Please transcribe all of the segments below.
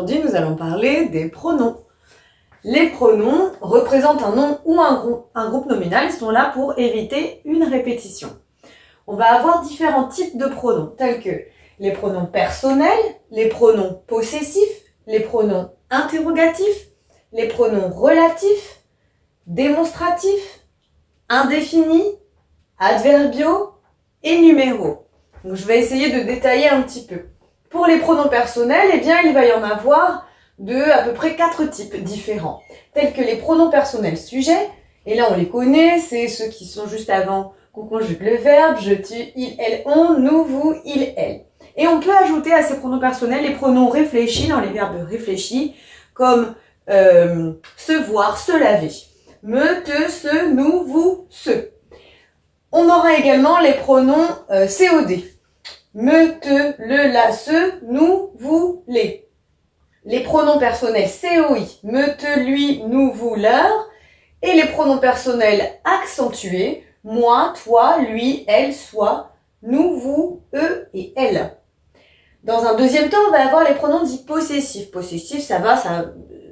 Aujourd'hui, nous allons parler des pronoms. Les pronoms représentent un nom ou un groupe nominal. Ils sont là pour éviter une répétition. On va avoir différents types de pronoms, tels que les pronoms personnels, les pronoms possessifs, les pronoms interrogatifs, les pronoms relatifs, démonstratifs, indéfinis, adverbiaux et numéraux. Donc, je vais essayer de détailler un petit peu. Pour les pronoms personnels, eh bien, il va y en avoir de à peu près 4 types différents, tels que les pronoms personnels sujets, et là on les connaît, c'est ceux qui sont juste avant qu'on conjugue le verbe, je, tu, il, elle, on, nous, vous, il, elle. Et on peut ajouter à ces pronoms personnels les pronoms réfléchis dans les verbes réfléchis, comme se voir, se laver. Me, te, ce, nous, vous, ce. On aura également les pronoms COD. Me, te, le, la, ce, nous, vous, les. Les pronoms personnels COI. Me, te, lui, nous, vous, leur. Et les pronoms personnels accentués. Moi, toi, lui, elle, soi, nous, vous, eux et elle. Dans un deuxième temps, on va avoir les pronoms dits possessifs. Possessif, ça va,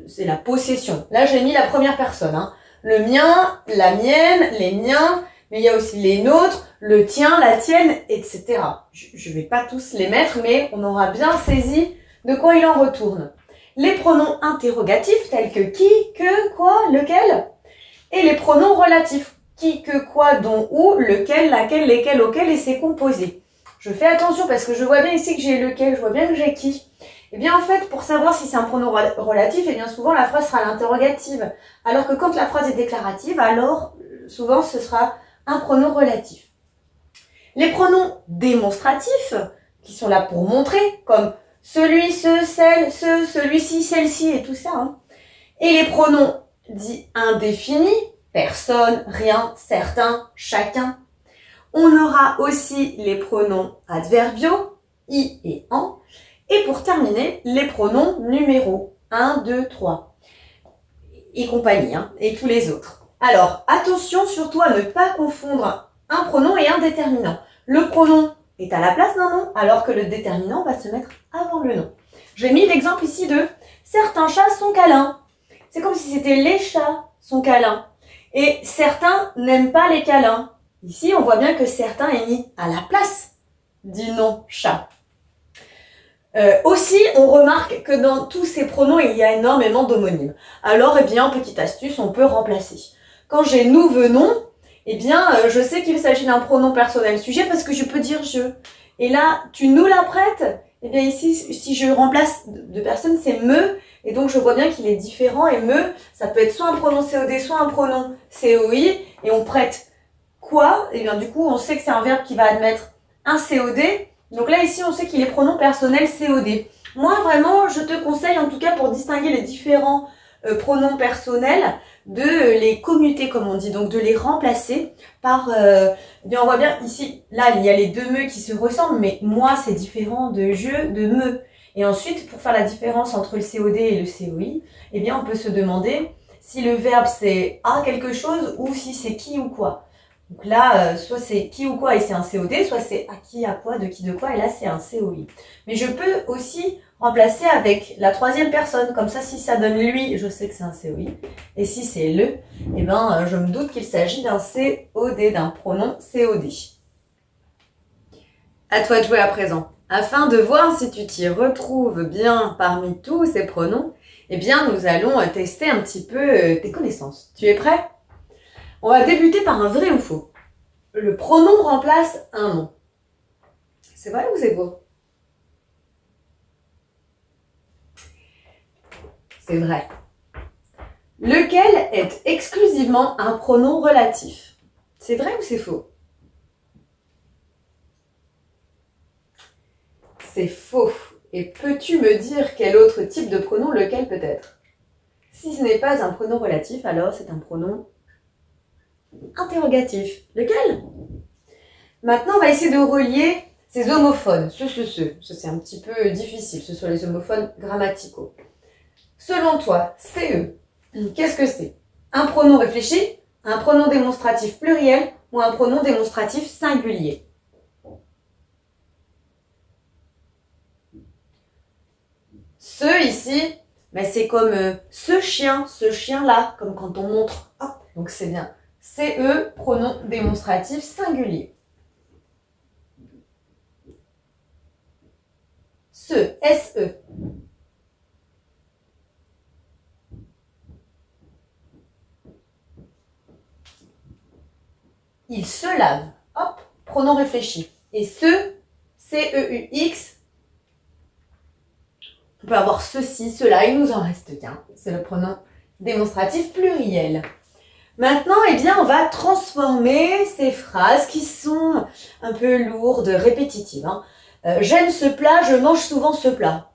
c'est la possession. Là, j'ai mis la première personne. Hein. Le mien, la mienne, les miens, mais il y a aussi les nôtres, le tien, la tienne, etc. Je vais pas tous les mettre, mais on aura bien saisi de quoi il en retourne. Les pronoms interrogatifs, tels que qui, que, quoi, lequel. Et les pronoms relatifs, qui, que, quoi, dont, où, lequel, laquelle, lesquels, auquel, et c'est composé. Je fais attention parce que je vois bien ici que j'ai lequel, je vois bien que j'ai qui. Et bien en fait, pour savoir si c'est un pronom relatif, et bien souvent la phrase sera l'interrogative. Alors que quand la phrase est déclarative, alors souvent ce sera un pronom relatif. Les pronoms démonstratifs, qui sont là pour montrer, comme celui, ce, celle, ce, celui-ci, celle-ci et tout ça. Hein. Et les pronoms dits indéfinis, personne, rien, certain, chacun. On aura aussi les pronoms adverbiaux, i et en. Et pour terminer, les pronoms numéraux, 1, 2, 3. Et compagnie, hein, et tous les autres. Alors, attention surtout à ne pas confondre un pronom et un déterminant. Le pronom est à la place d'un nom, alors que le déterminant va se mettre avant le nom. J'ai mis l'exemple ici de « certains chats sont câlins ». C'est comme si c'était « les chats sont câlins ». Et « certains n'aiment pas les câlins ». Ici, on voit bien que certains est mis à la place du nom chat. Aussi, on remarque que dans tous ces pronoms, il y a énormément d'homonymes. Alors, eh bien, petite astuce, on peut remplacer. Quand j'ai nous venons, eh bien, je sais qu'il s'agit d'un pronom personnel sujet parce que je peux dire je. Et là, tu nous la prêtes. Eh bien, ici, si je remplace de personne, c'est me. Et donc, je vois bien qu'il est différent. Et me, ça peut être soit un pronom COD, soit un pronom COI. Et on prête quoi? Et bien, du coup, on sait que c'est un verbe qui va admettre un COD. Donc là, ici, on sait qu'il est pronom personnel COD. Moi, vraiment, je te conseille, en tout cas, pour distinguer les différents pronoms personnels, de les commuter, comme on dit, donc de les remplacer par... bien, on voit bien ici, là, il y a les deux me qui se ressemblent, mais moi, c'est différent de je, de me. Et ensuite, pour faire la différence entre le COD et le COI, eh bien, on peut se demander si le verbe, c'est à quelque chose ou si c'est qui ou quoi. Donc là, soit c'est qui ou quoi et c'est un COD, soit c'est à qui, à quoi, de qui, de quoi, et là c'est un COI. Mais je peux aussi remplacer avec la troisième personne, comme ça si ça donne lui, je sais que c'est un COI, et si c'est le, eh ben je me doute qu'il s'agit d'un COD, d'un pronom COD. À toi de jouer à présent. Afin de voir si tu t'y retrouves bien parmi tous ces pronoms, eh bien nous allons tester un petit peu tes connaissances. Tu es prêt ? On va débuter par un vrai ou faux. Le pronom remplace un nom. C'est vrai ou c'est faux? C'est vrai. Lequel est exclusivement un pronom relatif? C'est vrai ou c'est faux? C'est faux. Et peux-tu me dire quel autre type de pronom lequel peut être? Si ce n'est pas un pronom relatif, alors c'est un pronom interrogatif. Lequel? Maintenant, on va essayer de relier ces homophones. Ça, c'est un petit peu difficile. Ce sont les homophones grammaticaux. Selon toi, CE, qu'est-ce que c'est? Un pronom réfléchi, un pronom démonstratif pluriel ou un pronom démonstratif singulier? Ce ici, mais c'est comme ce chien-là, comme quand on montre. Hop, donc c'est bien. CE, pronom démonstratif singulier. Se, SE. Il se lave. Hop, pronom réfléchi. Et ce, CEUX. On peut avoir ceci, cela, il nous en reste qu'un. C'est le pronom démonstratif pluriel. Maintenant, eh bien, on va transformer ces phrases qui sont un peu lourdes, répétitives. Hein. J'aime ce plat, je mange souvent ce plat.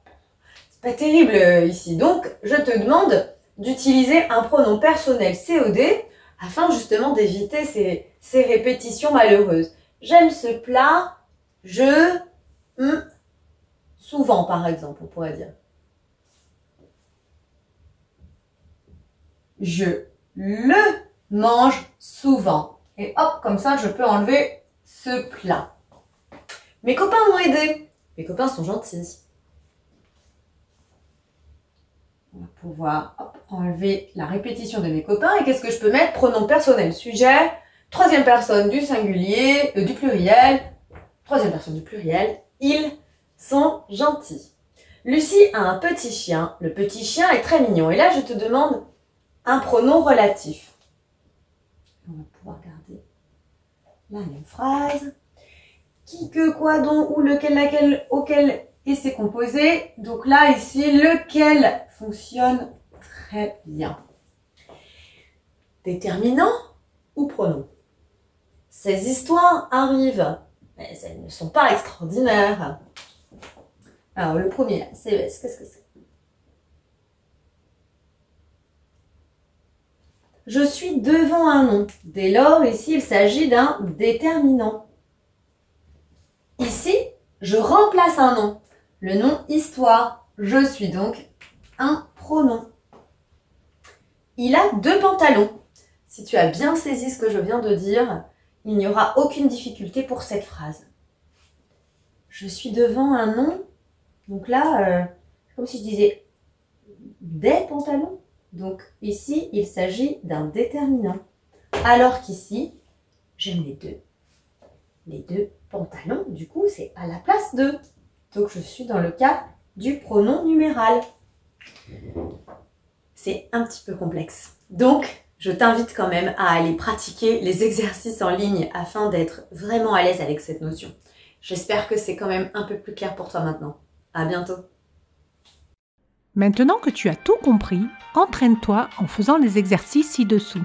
C'est pas terrible ici. Donc, je te demande d'utiliser un pronom personnel COD afin justement d'éviter ces répétitions malheureuses. J'aime ce plat, je... souvent, par exemple, on pourrait dire. Je le mange souvent. Et hop, comme ça, je peux enlever ce plat. Mes copains m'ont aidé. Mes copains sont gentils. On va pouvoir hop, enlever la répétition de mes copains. Et qu'est-ce que je peux mettre? Pronom personnel, sujet, troisième personne du singulier, du pluriel, troisième personne du pluriel. Ils sont gentils. Lucie a un petit chien. Le petit chien est très mignon. Et là, je te demande un pronom relatif. On va pouvoir garder la même phrase. Qui, que, quoi, dont, où, lequel, laquelle, auquel, et c'est composé. Donc là, ici, lequel fonctionne très bien. Déterminant ou pronom. Ces histoires arrivent, mais elles ne sont pas extraordinaires. Alors, le premier, CES, qu'est-ce que c'est? Je suis devant un nom. Dès lors, ici, il s'agit d'un déterminant. Ici, je remplace un nom. Le nom histoire. Je suis donc un pronom. Il a 2 pantalons. Si tu as bien saisi ce que je viens de dire, il n'y aura aucune difficulté pour cette phrase. Je suis devant un nom. Donc là, comme si je disais des pantalons. Donc ici, il s'agit d'un déterminant. Alors qu'ici, j'aime les deux. Les 2 pantalons, du coup, c'est à la place de. Donc je suis dans le cas du pronom numéral. C'est un petit peu complexe. Donc, je t'invite quand même à aller pratiquer les exercices en ligne afin d'être vraiment à l'aise avec cette notion. J'espère que c'est quand même un peu plus clair pour toi maintenant. À bientôt. Maintenant que tu as tout compris, entraîne-toi en faisant les exercices ci-dessous.